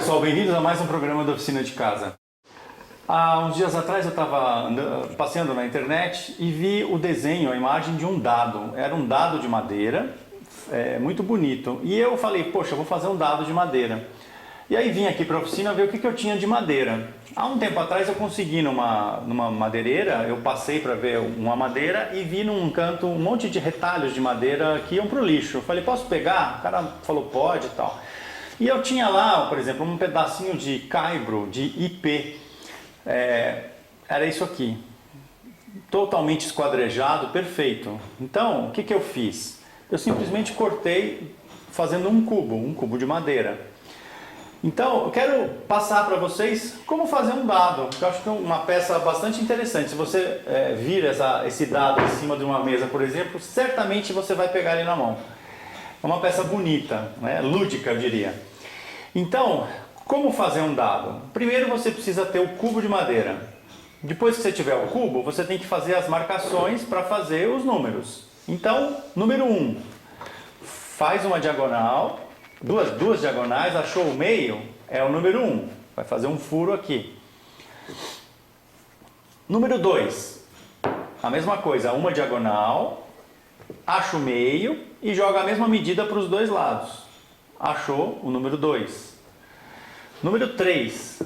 pessoal, bem-vindos a mais um programa da Oficina de Casa. Há uns dias atrás eu estava passeando na internet e vi o desenho, a imagem de um dado. Era um dado de madeira, muito bonito. E eu falei, poxa, eu vou fazer um dado de madeira. E aí vim aqui para a oficina ver o que eu tinha de madeira. Há um tempo atrás eu consegui numa madeireira, eu passei para ver uma madeira e vi num canto um monte de retalhos de madeira que iam para o lixo. Eu falei, posso pegar? O cara falou, pode e tal. E eu tinha lá, por exemplo, um pedacinho de caibro, de IP. Era isso aqui. Totalmente esquadrejado, perfeito. Então, o que eu fiz? Eu simplesmente cortei fazendo um cubo de madeira. Então, eu quero passar para vocês como fazer um dado, que eu acho que é uma peça bastante interessante. Se você vir esse dado em cima de uma mesa, por exemplo, certamente você vai pegar ele na mão. É uma peça bonita, né? Lúdica, eu diria. Então, como fazer um dado? Primeiro você precisa ter o cubo de madeira. Depois que você tiver o cubo, você tem que fazer as marcações para fazer os números. Então, número 1, faz uma diagonal. Duas diagonais, achou o meio, é o número 1. Vai fazer um furo aqui. Número 2, a mesma coisa, uma diagonal, acha o meio e joga a mesma medida para os dois lados. Achou o número 2. Número 3,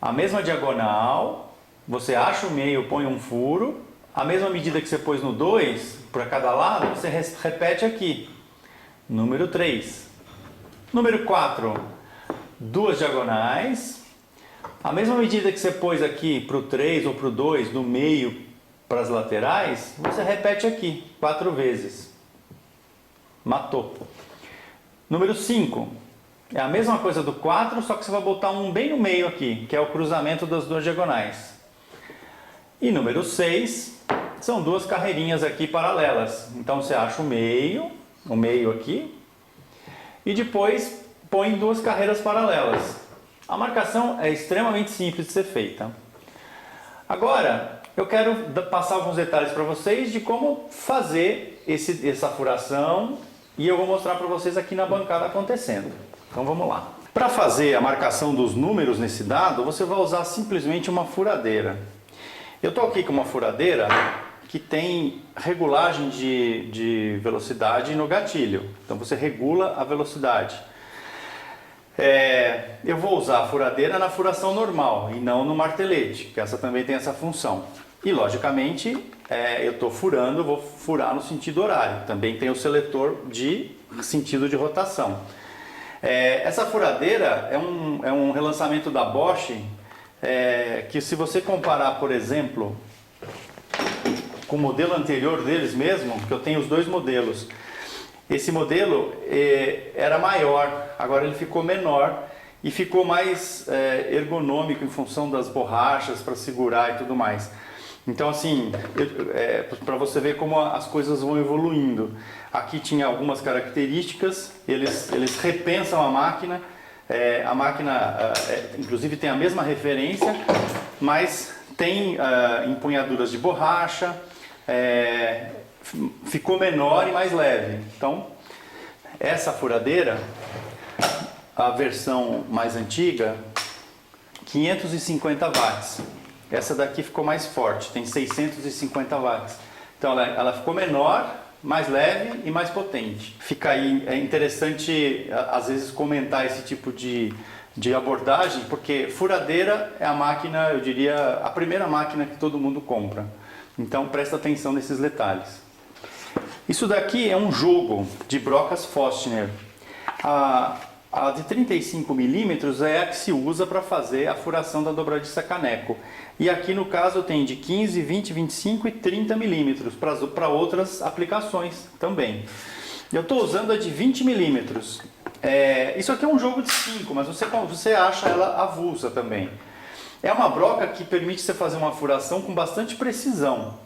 a mesma diagonal, você acha o meio, põe um furo, a mesma medida que você pôs no 2, para cada lado, você repete aqui. Número 3. Número 4, duas diagonais. A mesma medida que você pôs aqui para o 3 ou para o 2, do meio para as laterais, você repete aqui 4 vezes. Matou. Número 5. É a mesma coisa do 4, só que você vai botar um bem no meio aqui, que é o cruzamento das duas diagonais. E número 6, são duas carreirinhas aqui paralelas. Então você acha o meio aqui, e depois põe duas carreiras paralelas. A marcação é extremamente simples de ser feita. Agora, eu quero passar alguns detalhes para vocês de como fazer essa furação, e eu vou mostrar para vocês aqui na bancada acontecendo. Então vamos lá. Para fazer a marcação dos números nesse dado, você vai usar simplesmente uma furadeira. Eu estou aqui com uma furadeira que tem regulagem de velocidade no gatilho. Então você regula a velocidade. Eu vou usar a furadeira na furação normal e não no martelete, que essa também tem essa função. E logicamente eu estou furando, vou furar no sentido horário. Também tem o seletor de sentido de rotação. Essa furadeira é um relançamento da Bosch, que se você comparar, por exemplo, com o modelo anterior deles mesmo, que eu tenho os dois modelos. Esse modelo era maior, agora ele ficou menor e ficou mais ergonômico em função das borrachas para segurar e tudo mais. Então assim, para você ver como as coisas vão evoluindo. Aqui tinha algumas características, eles repensam a máquina inclusive tem a mesma referência, mas tem empunhaduras de borracha, ficou menor e mais leve. Então, essa furadeira, a versão mais antiga, 550 watts. Essa daqui ficou mais forte, tem 650 watts. Então, ela ficou menor, mais leve e mais potente. Fica aí, é interessante às vezes comentar esse tipo de abordagem, porque furadeira é a máquina, eu diria, a primeira máquina que todo mundo compra. Então presta atenção nesses detalhes. Isso daqui é um jogo de brocas Forstner. A de 35 milímetros é a que se usa para fazer a furação da dobradiça caneco. E aqui no caso tem de 15, 20, 25 e 30 milímetros para outras aplicações também. Eu estou usando a de 20 milímetros. Isso aqui é um jogo de 5, mas você acha ela avulsa também. É uma broca que permite você fazer uma furação com bastante precisão.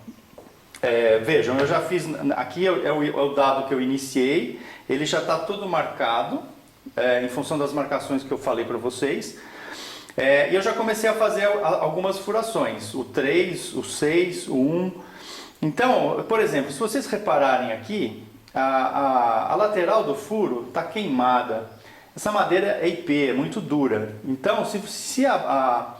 Vejam, eu já fiz, aqui é o dado que eu iniciei, ele já está todo marcado, em função das marcações que eu falei para vocês. E eu já comecei a fazer algumas furações, o 3, o 6, o 1. Então, por exemplo, se vocês repararem aqui, a lateral do furo está queimada. Essa madeira é IP, é muito dura. Então, se a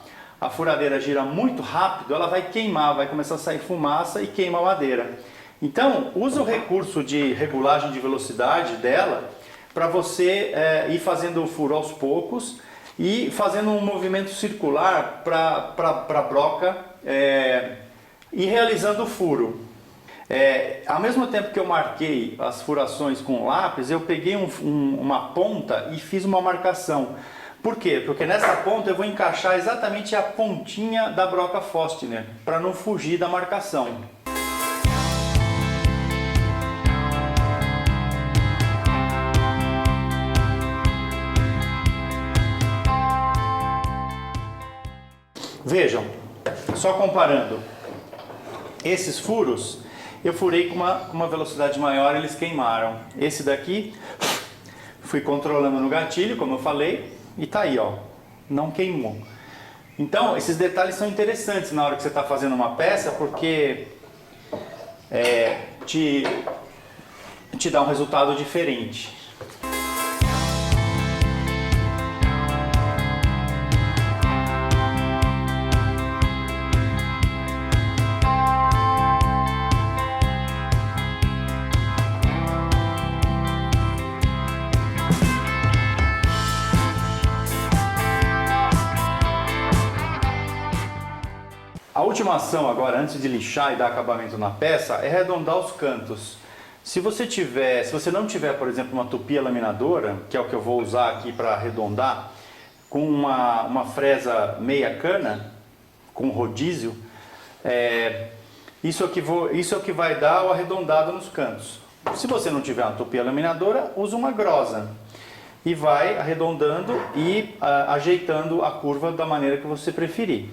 furadeira gira muito rápido, ela vai queimar, vai começar a sair fumaça e queima a madeira. Então, usa o recurso de regulagem de velocidade dela para você ir fazendo o furo aos poucos e fazendo um movimento circular para a broca e realizando o furo. Ao mesmo tempo que eu marquei as furações com lápis, eu peguei uma ponta e fiz uma marcação. Por quê? Porque nessa ponta eu vou encaixar exatamente a pontinha da broca Forstner, para não fugir da marcação. Vejam, só comparando esses furos, eu furei com uma velocidade maior, eles queimaram. Esse daqui, fui controlando no gatilho, como eu falei, e tá aí, ó, não queimou. Então, esses detalhes são interessantes na hora que você está fazendo uma peça, porque te dá um resultado diferente. A última ação agora, antes de lixar e dar acabamento na peça, é arredondar os cantos. Se você não tiver, por exemplo, uma tupia laminadora, que é o que eu vou usar aqui para arredondar, com uma fresa meia cana, com rodízio, isso é o que vai dar o arredondado nos cantos. Se você não tiver uma tupia laminadora, usa uma grosa e vai arredondando e ajeitando a curva da maneira que você preferir.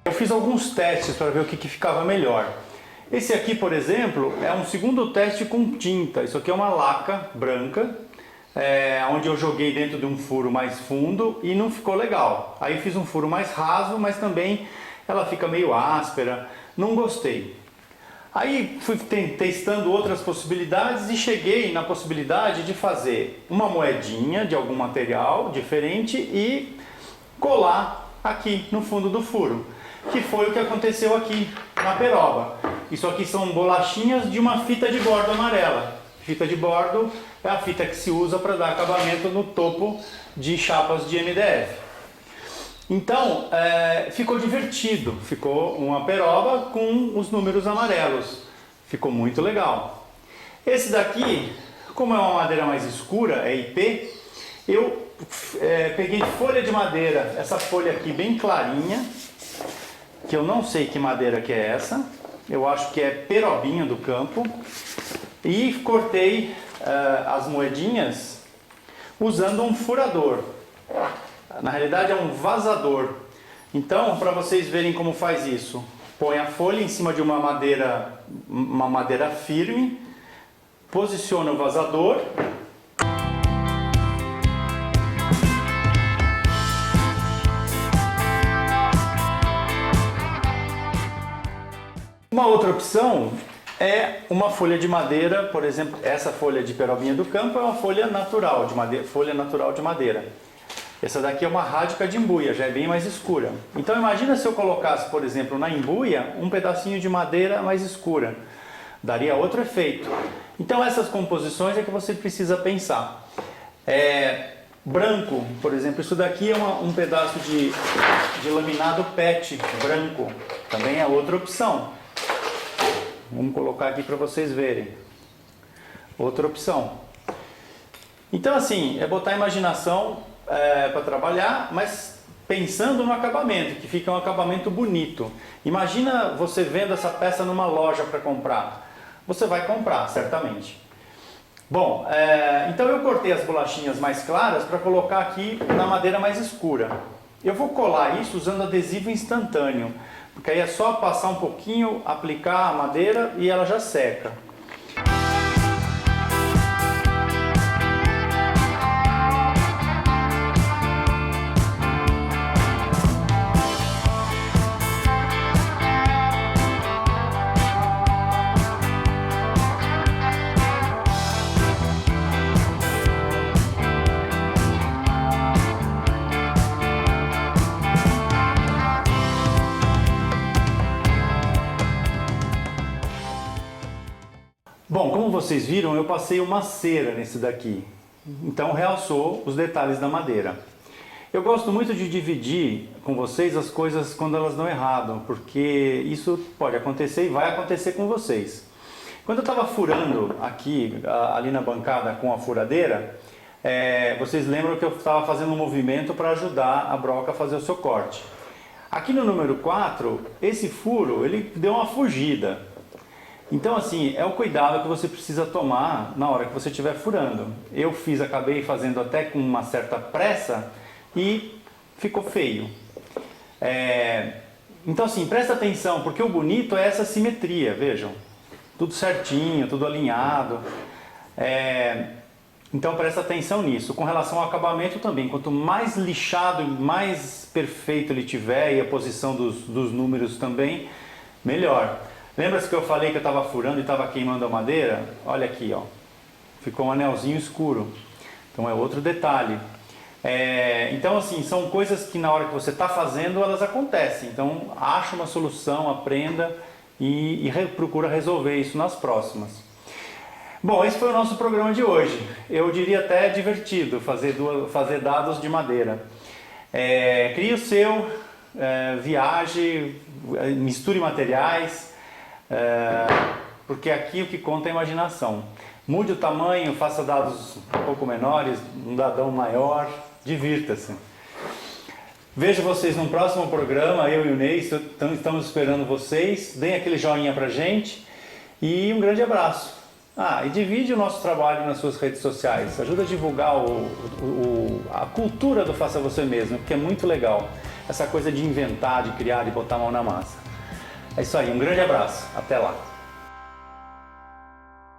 Eu fiz alguns testes para ver o que ficava melhor. Esse aqui, por exemplo, é um segundo teste com tinta. Isso aqui é uma laca branca, onde eu joguei dentro de um furo mais fundo e não ficou legal. Aí fiz um furo mais raso, mas também ela fica meio áspera. Não gostei. Aí fui testando outras possibilidades e cheguei na possibilidade de fazer uma moedinha de algum material diferente e colar aqui no fundo do furo, que foi o que aconteceu aqui na peroba. Isso aqui são bolachinhas de uma fita de bordo amarela. Fita de bordo é a fita que se usa para dar acabamento no topo de chapas de MDF. Então, ficou divertido, ficou uma peroba com os números amarelos, ficou muito legal. Esse daqui, como é uma madeira mais escura, é IP, eu peguei folha de madeira, essa folha aqui bem clarinha, que eu não sei que madeira que é essa, eu acho que é perobinha do campo, e cortei as moedinhas usando um furador. Na realidade é um vazador. Então, para vocês verem como faz isso, põe a folha em cima de uma madeira firme, posiciona o vazador. Uma outra opção é uma folha de madeira, por exemplo, essa folha de perobinha do campo é uma folha natural de madeira. Essa daqui é uma rádica de embuia, já é bem mais escura. Então imagina se eu colocasse, por exemplo, na embuia, um pedacinho de madeira mais escura. Daria outro efeito. Então essas composições é que você precisa pensar. Branco, por exemplo, isso daqui é um pedaço de laminado PET branco. Também é outra opção. Vamos colocar aqui para vocês verem. Outra opção. Então assim, é botar a imaginação para trabalhar, mas pensando no acabamento, que fica um acabamento bonito. Imagina você vendo essa peça numa loja para comprar. Você vai comprar, certamente. Bom, então eu cortei as bolachinhas mais claras para colocar aqui na madeira mais escura. Eu vou colar isso usando adesivo instantâneo, porque aí é só passar um pouquinho, aplicar a madeira e ela já seca. Bom, como vocês viram, eu passei uma cera nesse daqui, então realçou os detalhes da madeira. Eu gosto muito de dividir com vocês as coisas quando elas dão errado, porque isso pode acontecer e vai acontecer com vocês. Quando eu estava furando aqui, ali na bancada com a furadeira, vocês lembram que eu estava fazendo um movimento para ajudar a broca a fazer o seu corte. Aqui no número 4, esse furo, ele deu uma fugida. Então, assim, é o cuidado que você precisa tomar na hora que você estiver furando. Eu acabei fazendo até com uma certa pressa e ficou feio. Então, assim, presta atenção, porque o bonito é essa simetria, vejam. Tudo certinho, tudo alinhado. Então, presta atenção nisso. Com relação ao acabamento também, quanto mais lixado e mais perfeito ele tiver, e a posição dos números também, melhor. Lembra-se que eu falei que eu estava furando e estava queimando a madeira? Olha aqui, ó. Ficou um anelzinho escuro. Então é outro detalhe. Então, assim, são coisas que na hora que você está fazendo, elas acontecem. Então, acha uma solução, aprenda e procura resolver isso nas próximas. Bom, esse foi o nosso programa de hoje. Eu diria até divertido fazer dados de madeira. Crie o seu, viaje, misture materiais. Porque aqui o que conta é a imaginação. Mude o tamanho, faça dados um pouco menores, um dadão maior, divirta-se. Vejo vocês no próximo programa, eu e o Ney estamos esperando vocês. Deem aquele joinha pra gente e um grande abraço. E divide o nosso trabalho nas suas redes sociais, ajuda a divulgar a cultura do faça você mesmo, que é muito legal. Essa coisa de inventar, de criar, de botar a mão na massa. É isso aí, um grande abraço, até lá!